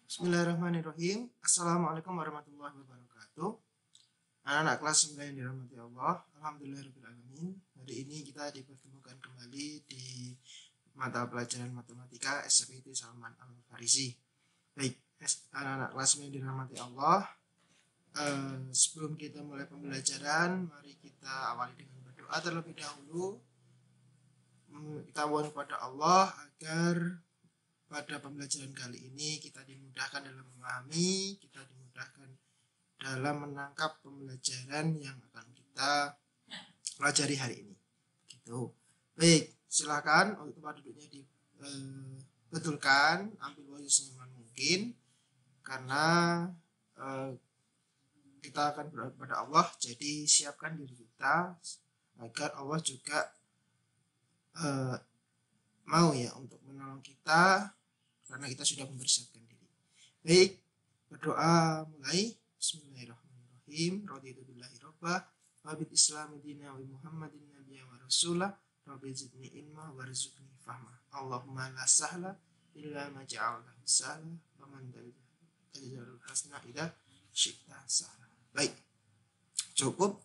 Bismillahirrahmanirrahim. Assalamualaikum warahmatullahi wabarakatuh. Anak-anak kelas 9 yang dirahmati Allah. Alhamdulillahirrahmanirrahim. Hari ini kita dipertemukan kembali di mata pelajaran matematika SPT Salman Al-Farisi. Baik, anak-anak kelas 9 yang dirahmati Allah. Sebelum kita mulai pembelajaran, mari kita awali dengan berdoa terlebih dahulu. Kita mohon kepada Allah agar pada pembelajaran kali ini kita dimudahkan dalam memahami, kita dimudahkan dalam menangkap pembelajaran yang akan kita pelajari hari ini. Gitu. Baik, silakan untuk tempat duduknya dibetulkan, ambil wajah senyaman mungkin, karena kita akan berdoa kepada Allah. Jadi siapkan diri kita agar Allah juga mau ya untuk menolong kita, karena kita sudah mempersiapkan diri. Baik, berdoa mulai. Bismillahirrahmanirrahim. Raditu billahi rabbah wa bil islami dina wa Muhammadin nabiyya wa rasulah. Rabbi zidni ilma warzuqni fahma. Allahumma la sahla illa ma ja'altahu sahla wa man taj'alul hasana idza syi'ta sahla. Baik. Cukup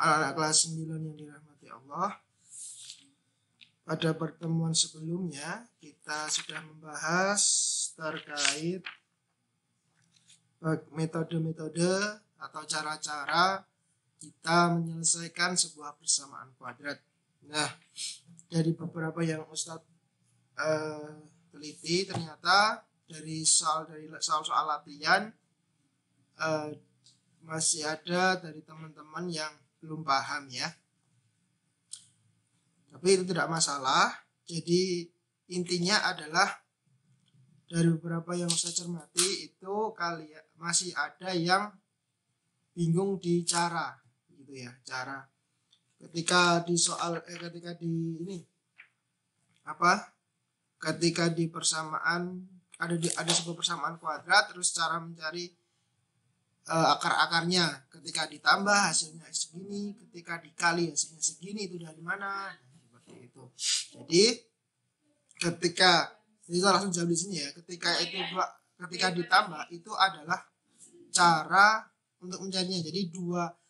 anak-anak kelas 9 yang dirahmati Allah. Pada pertemuan sebelumnya kita sudah membahas terkait metode-metode atau cara-cara kita menyelesaikan sebuah persamaan kuadrat. Nah, dari beberapa yang Ustadz teliti, ternyata dari soal latihan masih ada dari teman-teman yang belum paham ya. Tapi itu tidak masalah. Jadi intinya adalah dari beberapa yang saya cermati itu kalian masih ada yang bingung di cara, gitu ya, cara. Ketika di soal ketika di persamaan ada sebuah persamaan kuadrat, terus cara mencari akar-akarnya. Ketika ditambah hasilnya segini, ketika dikali hasilnya segini, itu dari mana? Itu. Jadi ketika kita langsung jawab di sini ya, ketika ditambah itu adalah cara untuk mencarinya. Jadi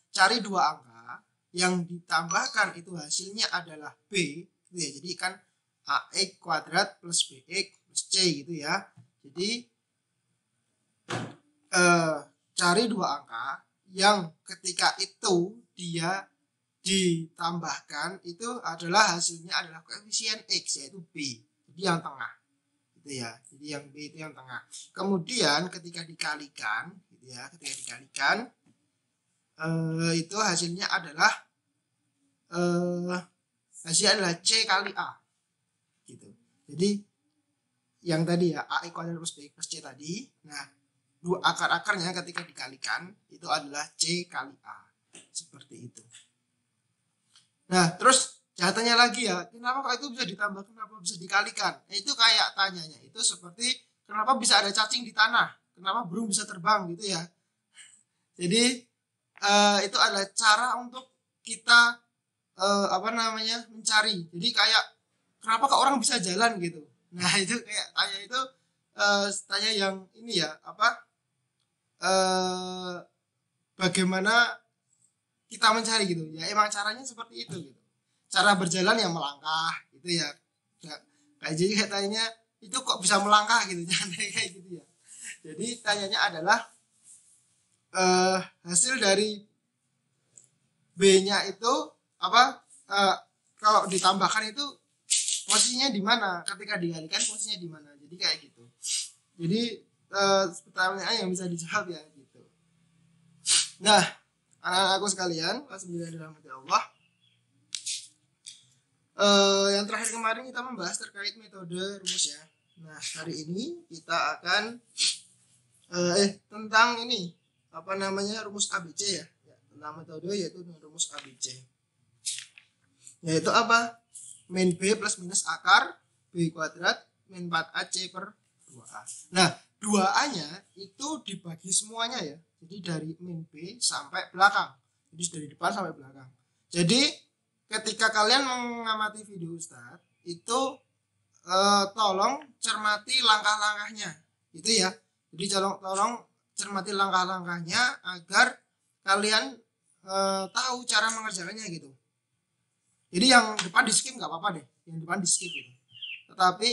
cari dua angka yang ditambahkan itu hasilnya adalah B gitu ya. Jadi kan AX kuadrat plus BX plus C gitu ya. Jadi cari dua angka yang ketika itu dia ditambahkan itu adalah hasilnya adalah koefisien X, yaitu B, jadi yang tengah gitu ya. Jadi yang B itu yang tengah. Kemudian ketika dikalikan gitu ya, itu hasilnya adalah C kali A gitu. Jadi yang tadi ya A kuadrat plus B plus C tadi, nah dua akar-akarnya ketika dikalikan itu adalah C kali A, seperti itu. Nah, terus tanya lagi ya, kenapa kok itu bisa ditambah, kenapa bisa dikalikan? Itu kayak tanyanya, itu seperti kenapa bisa ada cacing di tanah, kenapa burung bisa terbang gitu ya. Jadi itu adalah cara untuk kita mencari. Jadi kayak kenapa kok orang bisa jalan gitu. Nah, itu kayak tanya yang ini ya, bagaimana kita mencari gitu ya, emang caranya seperti itu gitu, cara berjalan yang melangkah gitu ya, kayak tanya itu kok bisa melangkah gitu, jangan kayak gitu ya. Jadi tanyanya adalah hasil dari B-nya itu kalau ditambahkan itu posisinya di mana, ketika dikalikan posisinya di mana, jadi kayak gitu. Jadi pertanyaan yang bisa dijawab ya gitu. Nah, anak-anakku sekalian, kelas 9 dirahmati Allah. Yang terakhir kemarin kita membahas terkait metode rumus ya. Nah, hari ini kita akan tentang ini rumus ABC ya. Tentang metode yaitu rumus ABC. Yaitu apa? Min B plus minus akar B kuadrat min 4AC per 2A. Nah, 2A-nya itu dibagi semuanya ya. Jadi dari min B sampai belakang. Jadi dari depan sampai belakang. Jadi ketika kalian mengamati video Ustadz, itu tolong cermati langkah-langkahnya. Itu ya. Jadi tolong cermati langkah-langkahnya agar kalian tahu cara mengerjakannya gitu. Jadi yang depan di skip nggak apa-apa deh, yang depan di skip gitu. Tetapi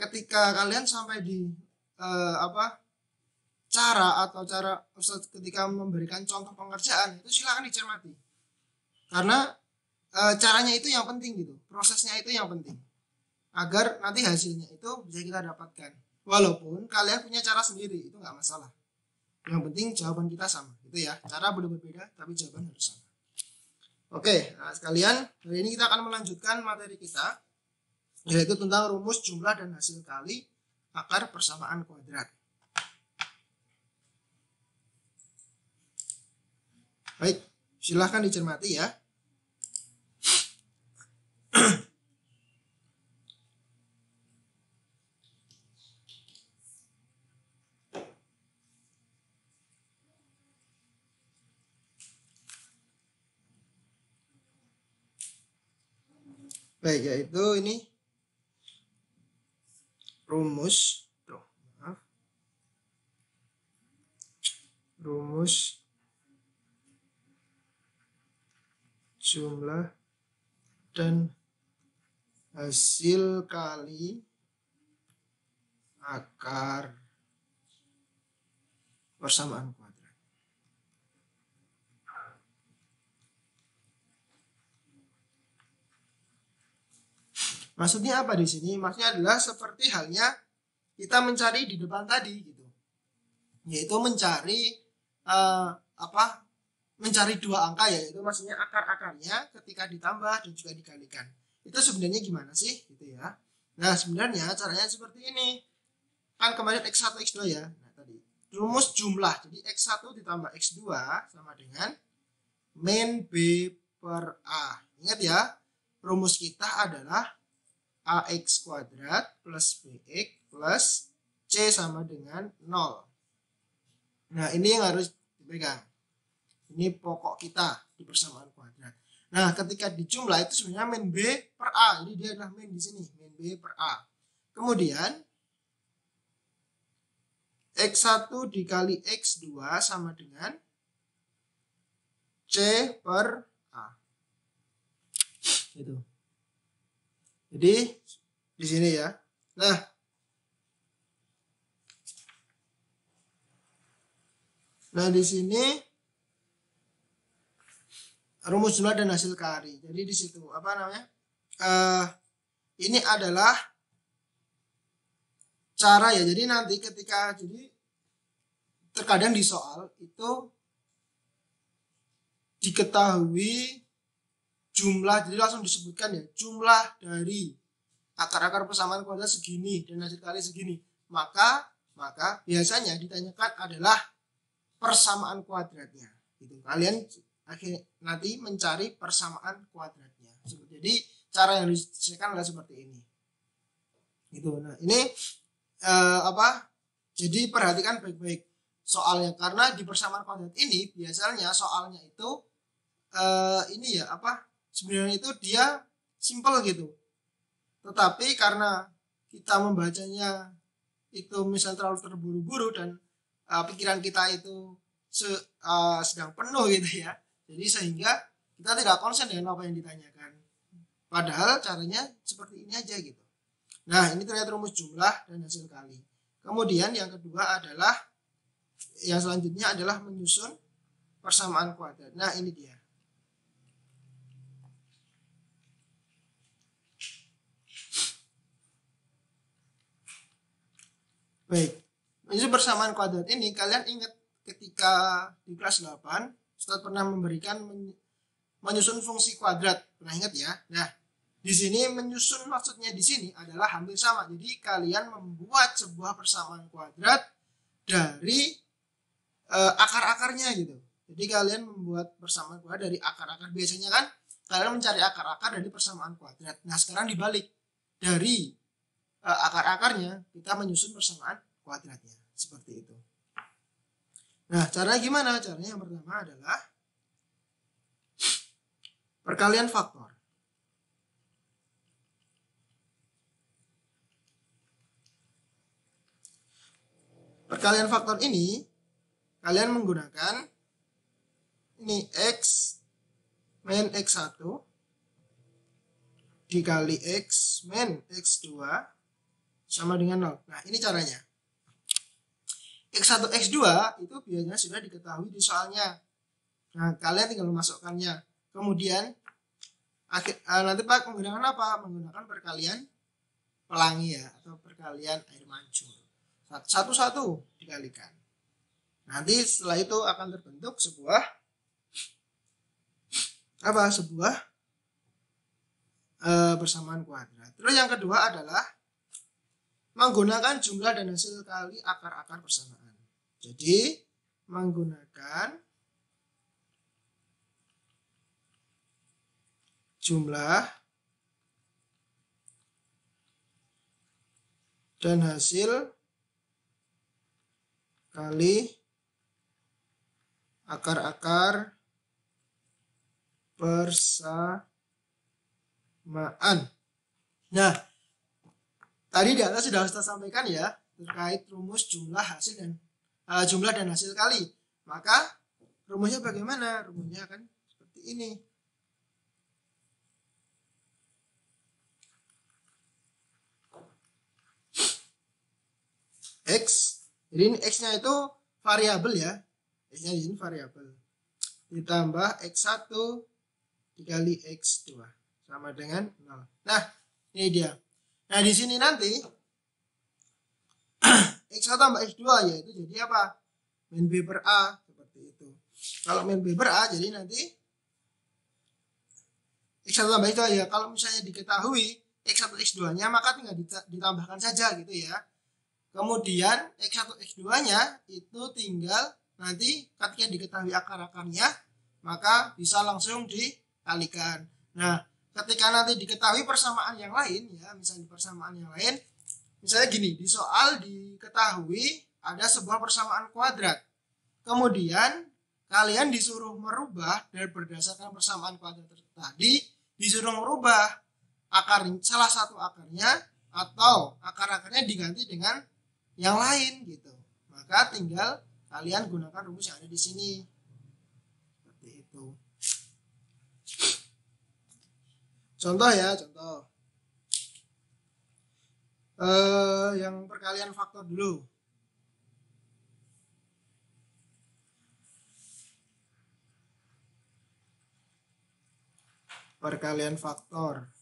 ketika kalian sampai di cara Ustaz ketika memberikan contoh pengerjaan itu silakan dicermati. Karena caranya itu yang penting gitu, prosesnya itu yang penting. Agar nanti hasilnya itu bisa kita dapatkan. Walaupun kalian punya cara sendiri, itu nggak masalah. Yang penting jawaban kita sama, gitu ya. Cara boleh berbeda, tapi jawaban harus sama. Oke, nah sekalian, hari ini kita akan melanjutkan materi kita, yaitu tentang rumus jumlah dan hasil kali akar persamaan kuadrat. Baik, silahkan dicermati ya. Baik, yaitu ini rumus jumlah dan hasil kali akar persamaan kuadrat. Maksudnya apa di sini? Maksudnya adalah seperti halnya kita mencari di depan tadi gitu. Yaitu mencari mencari dua angka, yaitu maksudnya akar-akarnya ketika ditambah dan juga dikalikan. Itu sebenarnya gimana sih gitu ya. Nah, sebenarnya caranya seperti ini. Kan kemarin X1 X2 ya. Nah, tadi rumus jumlah. Jadi X1 ditambah X2 sama dengan min B per A. Ingat ya, rumus kita adalah AX kuadrat plus BX plus C sama dengan 0. Nah, ini yang harus dipegang. Ini pokok kita di persamaan kuadrat. Nah, ketika dijumlah itu sebenarnya min B per A. Jadi dia adalah min di sini, min B per A. Kemudian X1 dikali X2 sama dengan C per A. Gitu. Jadi di sini ya. Nah di sini rumus jumlah dan hasil kali. Jadi di situ ini adalah cara ya. Jadi nanti ketika terkadang di soal itu diketahui jumlah, jadi langsung disebutkan ya, jumlah dari akar-akar persamaan kuadrat segini dan hasil kali segini. Maka biasanya ditanyakan adalah persamaan kuadratnya. Gitu. Kalian nanti mencari persamaan kuadratnya. Jadi cara yang disesuaikan adalah seperti ini. Gitu. Nah, ini Jadi perhatikan baik-baik soalnya, karena di persamaan kuadrat ini biasanya soalnya itu sebenarnya itu dia simple gitu. Tetapi karena kita membacanya itu misalnya terlalu terburu-buru dan pikiran kita itu sedang penuh gitu ya. Jadi sehingga kita tidak konsen dengan apa yang ditanyakan. Padahal caranya seperti ini aja gitu. Nah, ini terlihat rumus jumlah dan hasil kali. Kemudian yang kedua adalah, yang selanjutnya adalah menyusun persamaan kuadrat. Nah, ini dia. Baik, menyusun persamaan kuadrat ini kalian ingat ketika di kelas 8 Ustaz pernah memberikan menyusun fungsi kuadrat. Pernah ingat ya? Nah, di sini menyusun maksudnya di sini adalah hampir sama. Jadi kalian membuat sebuah persamaan kuadrat dari akar-akarnya gitu. Jadi kalian membuat persamaan kuadrat dari akar-akar. Biasanya kan kalian mencari akar-akar dari persamaan kuadrat. Nah, sekarang dibalik. Dari akar-akarnya kita menyusun persamaan kuadratnya. Seperti itu. Nah, caranya gimana? Caranya yang pertama adalah perkalian faktor. perkalian faktor ini kalian menggunakan ini X min X1 dikali X min X2 sama dengan 0. Nah, ini caranya. X1, X2 itu biasanya sudah diketahui di soalnya. Nah, kalian tinggal memasukkannya. Kemudian nanti Pak menggunakan apa? Menggunakan perkalian pelangi ya, atau perkalian air mancur. Satu-satu dikalikan. Nanti setelah itu akan terbentuk sebuah persamaan kuadrat. Terus yang kedua adalah menggunakan jumlah dan hasil kali akar-akar persamaan. Jadi menggunakan jumlah dan hasil kali akar-akar persamaan. Nah, tadi di atas sudah saya sampaikan ya terkait rumus jumlah dan hasil kali. Maka rumusnya bagaimana? Rumusnya akan seperti ini. X, jadi ini X-nya itu variabel ya. X-nya ini variabel. Ditambah X1 dikali X2 sama dengan 0. Nah, ini dia. Nah, di sini nanti X1 tambah X2 yaitu jadi apa? Min B per A, seperti itu. Kalau min B per A, jadi nanti X1 tambah X2 ya. Kalau misalnya diketahui X1 X2-nya, maka tinggal ditambahkan saja gitu ya. Kemudian X1 X2-nya itu tinggal nanti ketika diketahui akar-akarnya, maka bisa langsung dikalikan. Nah, ketika nanti diketahui persamaan yang lain ya, misalnya persamaan yang lain, misalnya gini, di soal diketahui ada sebuah persamaan kuadrat. Kemudian kalian disuruh merubah dan berdasarkan persamaan kuadrat tadi disuruh merubah salah satu akarnya atau akar-akarnya diganti dengan yang lain gitu. Maka tinggal kalian gunakan rumus yang ada di sini. Seperti itu. Contoh ya, contoh. Yang perkalian faktor dulu. Perkalian faktor.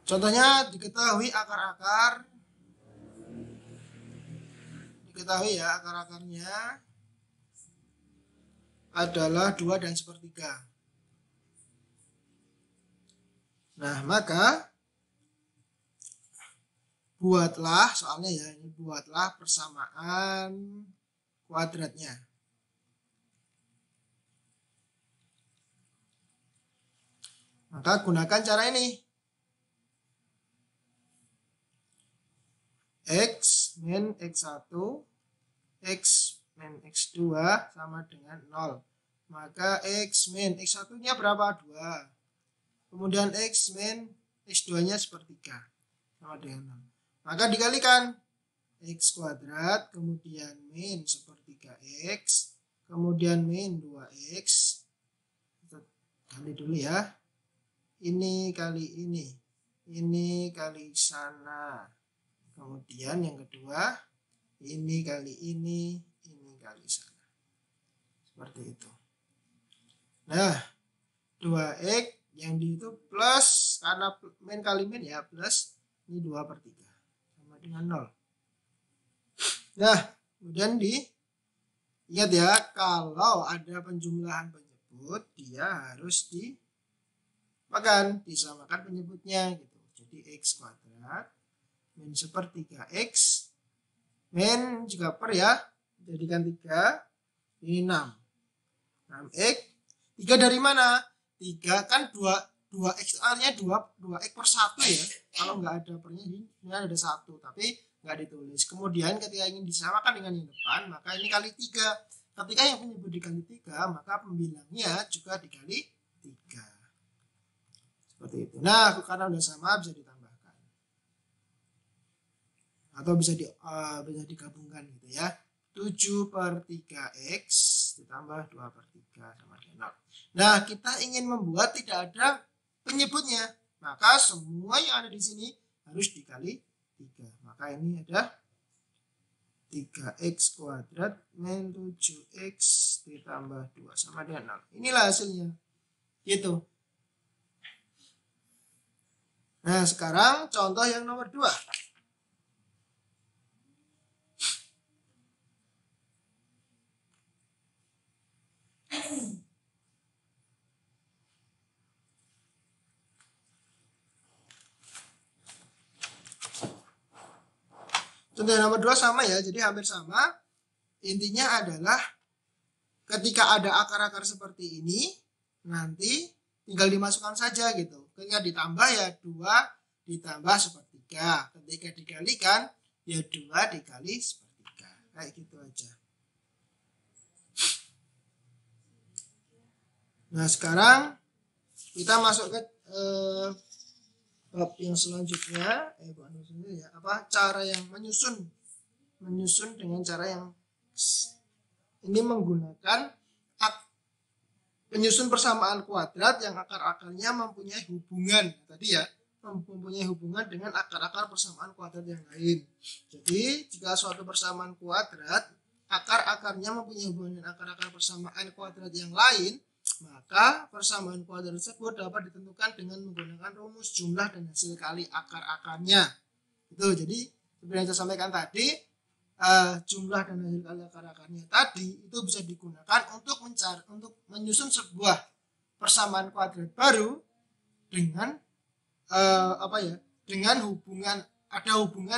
Contohnya diketahui ya akar-akarnya adalah 2 dan 1/3. Nah, maka buatlah soalnya ya, ini buatlah persamaan kuadratnya. Maka gunakan cara ini. X min X1, X min X2 sama dengan 0. Maka X min X1-nya berapa? 2. Kemudian X min X2-nya 1/3 sama dengan 0. Maka dikalikan X kuadrat, kemudian min 1/3 X, kemudian min 2X. Kita ganti dulu ya. Ini kali ini kali sana. Kemudian yang kedua, ini kali ini kali sana. Seperti itu. Nah, 2X yang di itu plus, karena min kali min ya, plus ini 2/3 sama dengan 0. Nah, kemudian ingat ya, kalau ada penjumlahan penyebut, dia harus disamakan penyebutnya gitu. Jadi X kuadrat min 1/3 X min juga per ya, jadikan 3, ini 6. 6X, 3 dari mana? 3 kan 2X artinya 2X per 1 ya. Kalau nggak ada pernya ini ada 1, tapi nggak ditulis. Kemudian ketika ingin disamakan dengan yang depan, maka ini kali 3. Ketika yang penyebut dikali 3, maka pembilangnya juga dikali 3. Seperti itu. Nah, karena udah sama bisa ditambahkan atau bisa digabungkan gitu ya. 7/3 X ditambah 2/3 sama dengan 0. Nah, kita ingin membuat tidak ada penyebutnya. Maka semua yang ada di sini harus dikali 3. Maka ini ada 3x kuadrat min 7x ditambah 2 sama dengan 0. Inilah hasilnya. Gitu. Nah, sekarang contoh yang nomor 2. Contoh yang nomor 2 sama ya, jadi hampir sama. Intinya adalah ketika ada akar-akar seperti ini, nanti tinggal dimasukkan saja gitu. Ketika ditambah ya 2 ditambah sepertiga. Ketika dikalikan ya 2 dikali sepertiga. Kayak gitu aja. Nah, sekarang kita masuk ke bab yang selanjutnya, cara yang menyusun dengan cara yang ini menggunakan penyusun persamaan kuadrat yang akar-akarnya mempunyai hubungan tadi ya, mempunyai hubungan dengan akar-akar persamaan kuadrat yang lain. Jadi jika suatu persamaan kuadrat akar-akarnya mempunyai hubungan dengan akar-akar persamaan kuadrat yang lain, maka persamaan kuadrat tersebut dapat ditentukan dengan menggunakan rumus jumlah dan hasil kali akar-akarnya. Itu jadi seperti yang saya sampaikan tadi, jumlah dan hasil kali akar-akarnya tadi itu bisa digunakan untuk menyusun sebuah persamaan kuadrat baru dengan dengan hubungan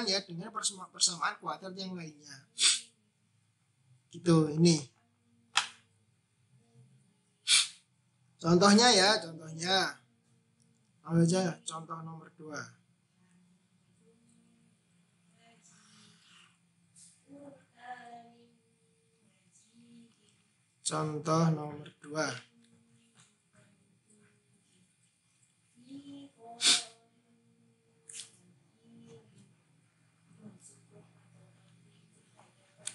ya dengan persamaan kuadrat yang lainnya. Gitu ini. Contohnya ya, ambil aja contoh nomor 2. Contoh nomor 2.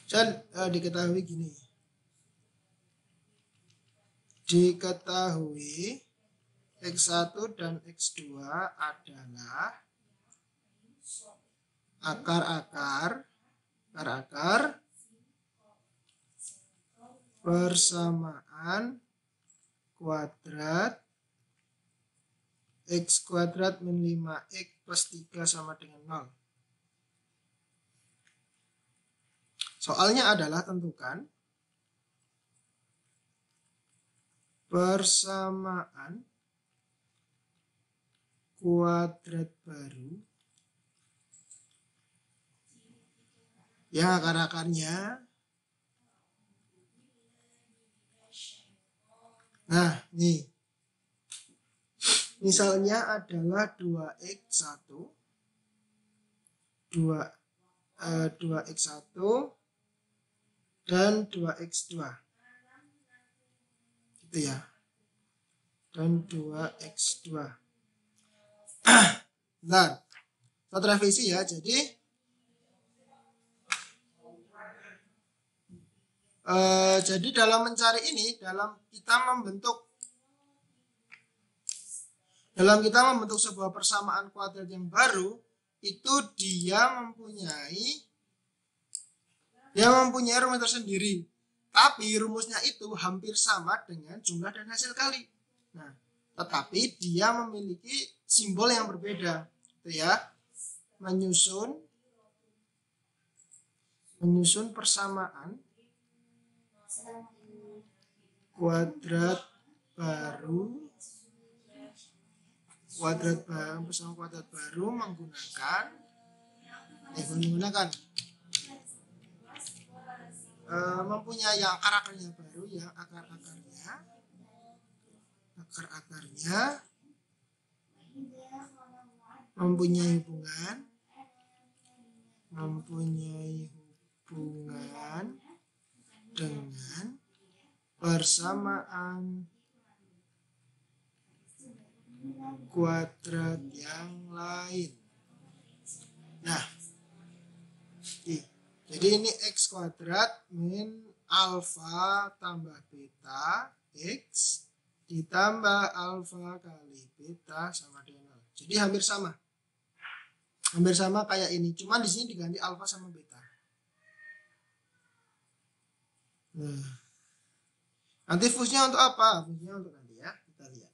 Dan diketahui gini. Diketahui X1 dan X2 adalah akar-akar persamaan kuadrat X kuadrat min 5X plus 3 sama dengan 0. Soalnya adalah tentukan persamaan kuadrat baru yang akar-akarnya. Nah, nih. Misalnya adalah 2x1 dan 2x2. Gitu ya. Dan 2x2. Bentar. Satu revisi ya. Jadi dalam mencari ini, dalam kita membentuk sebuah persamaan kuadrat yang baru, itu dia mempunyai rumus tersendiri. Tapi rumusnya itu hampir sama dengan jumlah dan hasil kali. Nah, tetapi dia memiliki simbol yang berbeda. Itu ya. Menyusun persamaan kuadrat baru menggunakan mempunyai yang akar-akarnya baru, yang akar-akarnya mempunyai hubungan dengan persamaan kuadrat yang lain. Nah, jadi ini X kuadrat min alfa tambah beta X ditambah alfa kali beta sama dengan 0. Jadi hampir sama. Hampir sama kayak ini. Cuman di sini diganti alfa sama beta. Nah, nanti fungsinya untuk apa? Fungsinya untuk nanti ya. Kita lihat.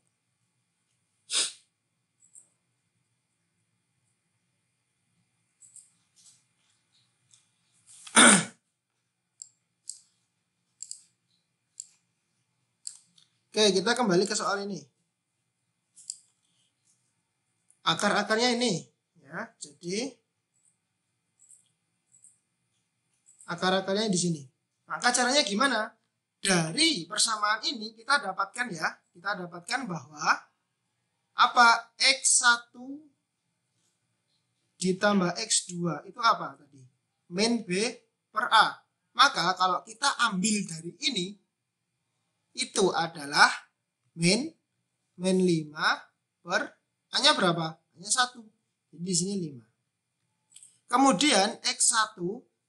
Oke, kita kembali ke soal ini. Akar-akarnya ini ya. Jadi akar-akarnya di sini. Maka caranya gimana? Dari persamaan ini kita dapatkan ya, kita dapatkan bahwa apa? X1 ditambah X2 itu apa tadi? Min B per A. Maka kalau kita ambil dari ini, itu adalah min 5 per A-nya berapa? A-nya 1. Jadi di sini 5. Kemudian X1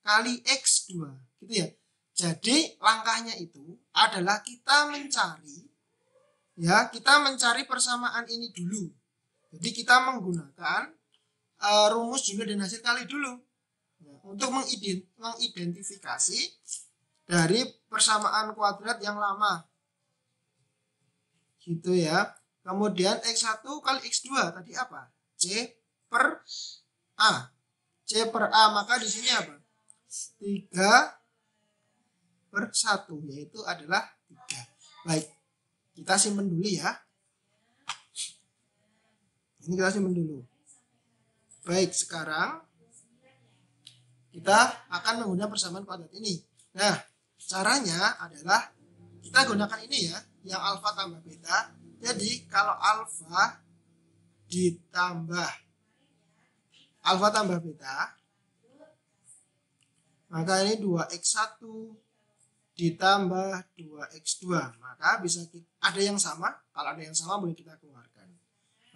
kali X2 gitu ya. Jadi langkahnya itu adalah kita mencari persamaan ini dulu. Jadi kita menggunakan rumus jumlah dan hasil kali dulu untuk mengidentifikasi dari persamaan kuadrat yang lama. Gitu ya. Kemudian X1 kali X2 tadi apa? C per A. C per A, maka di sini apa? 3 per 1, yaitu adalah 3. Baik, kita simpan dulu ya. Ini kita simpan dulu. Baik, sekarang kita akan menggunakan persamaan kuadrat ini. Nah, caranya adalah kita gunakan ini ya, yang alfa tambah beta. Jadi kalau alfa tambah beta, maka ini 2x1 ditambah 2x2. Maka bisa ada yang sama. Kalau ada yang sama boleh kita keluarkan.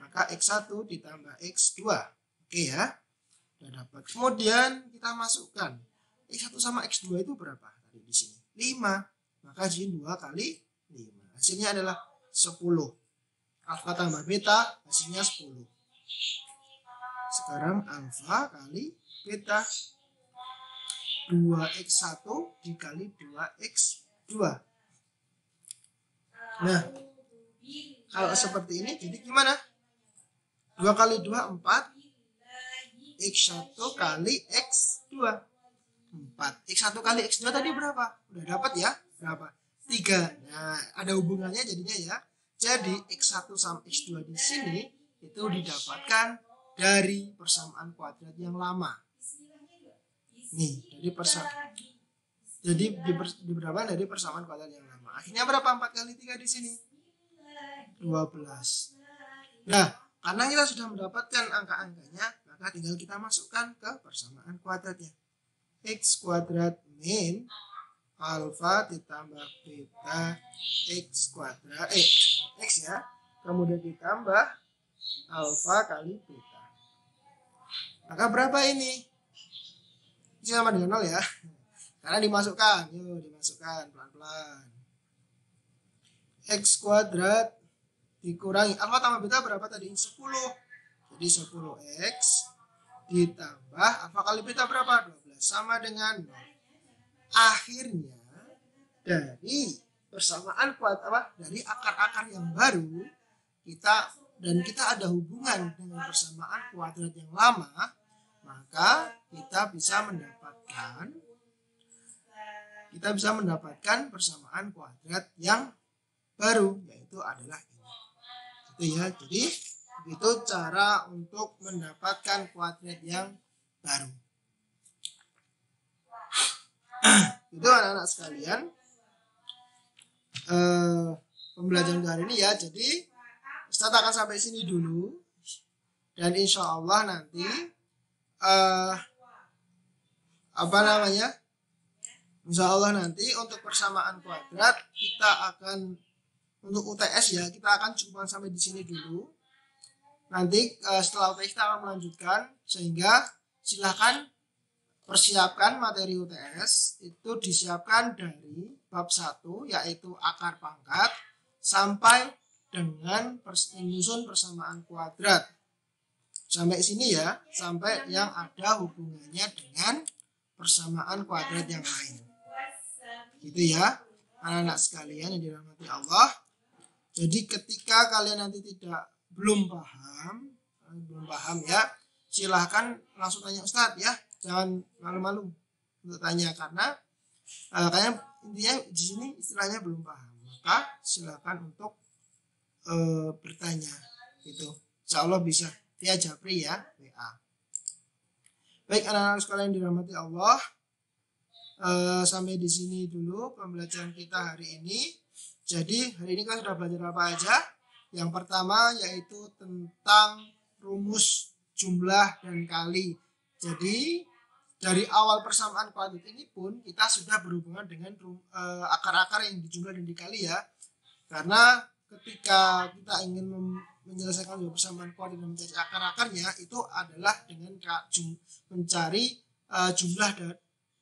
Maka x1 ditambah x2. Oke ya. Sudah dapat. Kemudian kita masukkan x1 sama x2 itu berapa? Tadi di sini 5. Maka di sini 2 kali 5. Hasilnya adalah 10. Alfa tambah beta hasilnya 10. Sekarang alfa kali beta 2x1 dikali 2x2. Nah, kalau seperti ini jadi gimana? 2 kali 2 4. X1 kali X2 4. X1 kali X2 tadi berapa? Udah dapat ya? Berapa? 3. Nah, ada hubungannya jadinya ya. Jadi X1 sama X2 di sini itu didapatkan dari persamaan kuadrat yang lama. Nih, jadi diberapa dari persamaan kuadrat yang lama. Akhirnya berapa? 4 kali 3 di sini? 12. Nah, karena kita sudah mendapatkan angka-angkanya, maka tinggal kita masukkan ke persamaan kuadratnya. X kuadrat min alfa ditambah beta X kuadrat X ya. Kemudian ditambah alfa kali beta. Maka berapa ini? Ini sama dengan 0 ya. Karena dimasukkan. Yuk, dimasukkan pelan-pelan. X kuadrat dikurangi alfa tambah beta berapa tadi? 10. Jadi 10x ditambah alfa kali beta berapa? 12. Sama dengan 0. Akhirnya dari persamaan dari akar-akar yang baru kita ada hubungan dengan persamaan kuadrat yang lama, maka kita bisa mendapatkan persamaan kuadrat yang baru, yaitu adalah ini. Gitu ya. Jadi itu cara untuk mendapatkan kuadrat yang baru. Itu anak-anak sekalian, pembelajaran hari ini ya. Jadi Ustaz akan sampai sini dulu, dan insya Allah nanti insya Allah nanti untuk persamaan kuadrat kita akan, untuk UTS ya, kita akan cuma sampai di sini dulu. nanti setelah UTS kita akan melanjutkan, sehingga silakan persiapkan materi UTS itu disiapkan dari bab 1 yaitu akar pangkat sampai dengan menyusun persamaan kuadrat. Sampai sini ya, sampai yang ada hubungannya dengan persamaan kuadrat yang lain. Gitu ya, anak-anak sekalian yang dirahmati Allah. Jadi ketika kalian nanti belum paham ya, silahkan langsung tanya Ustadz ya. Jangan malu-malu untuk tanya, karena kayaknya intinya di sini istilahnya belum paham, maka silakan untuk bertanya gitu. Insya Allah bisa via Japri ya, WA. Baik anak-anak sekalian dirahmati Allah, sampai di sini dulu pembelajaran kita hari ini. Jadi hari ini kita sudah belajar apa aja? Yang pertama yaitu tentang rumus jumlah dan kali. Jadi dari awal persamaan kuadrat ini pun kita sudah berhubungan dengan akar-akar yang dijumlah dan dikali ya. Karena ketika kita ingin menyelesaikan persamaan kuadrat dan mencari akar-akarnya, itu adalah dengan mencari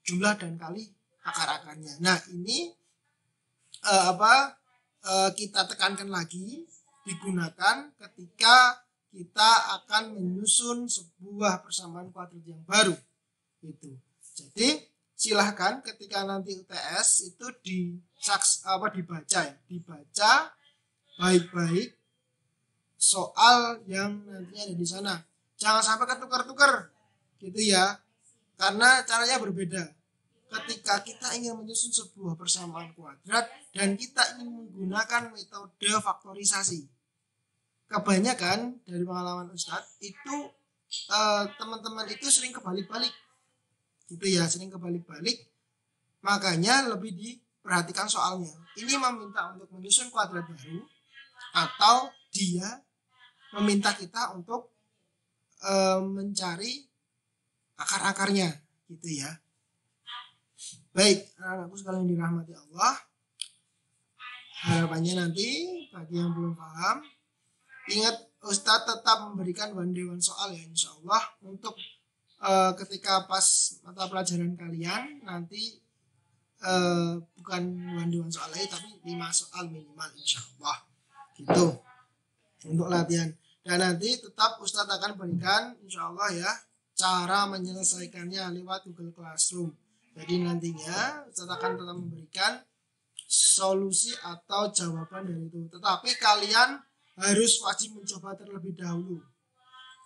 jumlah dan kali akar-akarnya. Nah ini kita tekankan lagi, digunakan ketika kita akan menyusun sebuah persamaan kuadrat yang baru. Itu. Jadi silahkan ketika nanti UTS itu dibaca baik-baik soal yang nantinya ada di sana. Jangan sampai ketukar-tukar gitu ya, karena caranya berbeda. Ketika kita ingin menyusun sebuah persamaan kuadrat dan kita ingin menggunakan metode faktorisasi, kebanyakan dari pengalaman Ustadz itu teman-teman itu sering kebalik-balik gitu ya, makanya lebih diperhatikan soalnya. Ini meminta untuk menyusun kuadrat baru atau dia meminta kita untuk mencari akar-akarnya gitu ya. Baik, anak-anakku sekalian dirahmati Allah, harapannya nanti bagi yang belum paham, ingat Ustadz tetap memberikan one day one soal ya, insya Allah, untuk ketika pas mata pelajaran kalian nanti bukan one day one soal lagi, tapi 5 soal minimal insya Allah gitu untuk latihan. Dan nanti tetap Ustadz akan berikan insya Allah ya cara menyelesaikannya lewat Google Classroom. Jadi nantinya Ustadz akan tetap memberikan solusi atau jawaban dari itu, tetapi kalian harus wajib mencoba terlebih dahulu.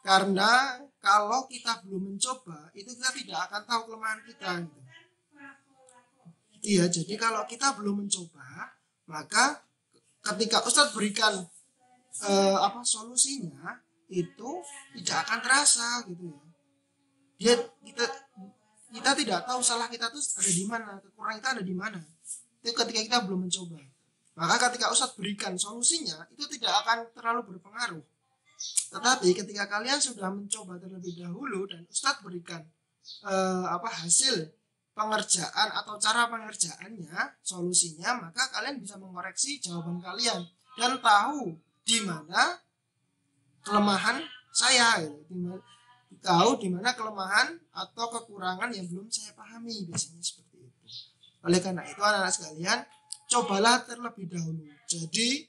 Karena kalau kita belum mencoba, itu kita tidak akan tahu kelemahan kita. Iya, jadi kalau kita belum mencoba, maka ketika Ustadz berikan solusinya, itu tidak akan terasa gitu ya. Kita tidak tahu salah kita tuh ada di mana, kekurangan kita ada di mana. Itu ketika kita belum mencoba. Maka ketika Ustadz berikan solusinya, itu tidak akan terlalu berpengaruh. Tetapi ketika kalian sudah mencoba terlebih dahulu dan Ustadz berikan hasil pengerjaan atau cara pengerjaannya, solusinya, maka kalian bisa mengoreksi jawaban kalian dan tahu di mana kelemahan saya, tahu di mana kelemahan atau kekurangan yang belum saya pahami, biasanya seperti itu. Oleh karena itu anak-anak sekalian, cobalah terlebih dahulu. Jadi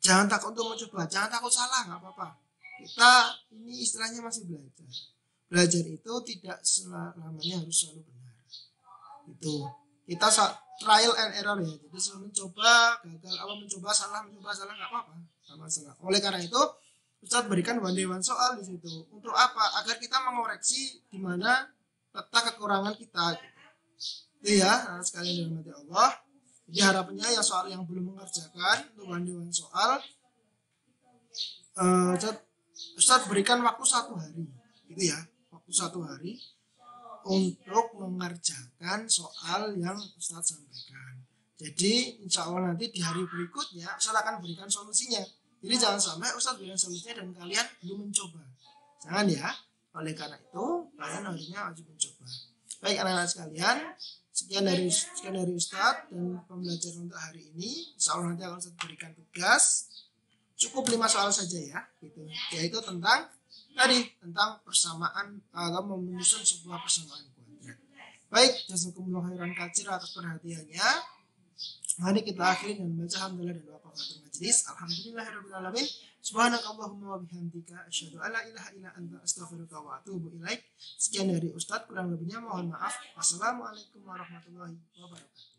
jangan takut untuk mencoba, jangan takut salah, nggak apa-apa. Kita ini istilahnya masih belajar. Belajar itu tidak selamanya harus selalu benar. Itu kita trial and error ya. Jadi selalu mencoba, gagal, mencoba salah, nggak apa-apa, nggak masalah. Oleh karena itu, Ustadz berikan one day one soal di situ. Untuk apa? Agar kita mengoreksi di mana letak kekurangan kita. Itu ya, anak sekalian dirahmati Allah. Jadi harapannya yang soal yang belum mengerjakan untuk one day one soal, Ustadz berikan waktu 1 hari, gitu ya, waktu 1 hari untuk mengerjakan soal yang Ustadz sampaikan. Jadi insya Allah nanti di hari berikutnya Ustadz akan berikan solusinya. Jadi jangan sampai Ustadz berikan solusinya dan kalian belum mencoba. Jangan ya. Oleh karena itu kalian harusnya wajib mencoba. Baik anak-anak sekalian, sekian dari Ustadz dan pembelajaran untuk hari ini. Insya Allah nanti akan Ustadz berikan tugas cukup 5 soal saja ya, gitu. Yaitu tentang persamaan atau menyusun sebuah persamaan kuadrat. Baik, jazakumullah khairan katsir atas perhatiannya. Mari kita akhiri dengan membaca alhamdulillah dan doa kafaratul majelis. Alhamdulillahirabbil alamin. Subhanakallahumma wa bihamdika asyhadu an la ilaha illa anta astaghfiruka wa atubu ilaik. Sekian dari Ustadz, kurang lebihnya mohon maaf. Wassalamualaikum warahmatullahi wabarakatuh.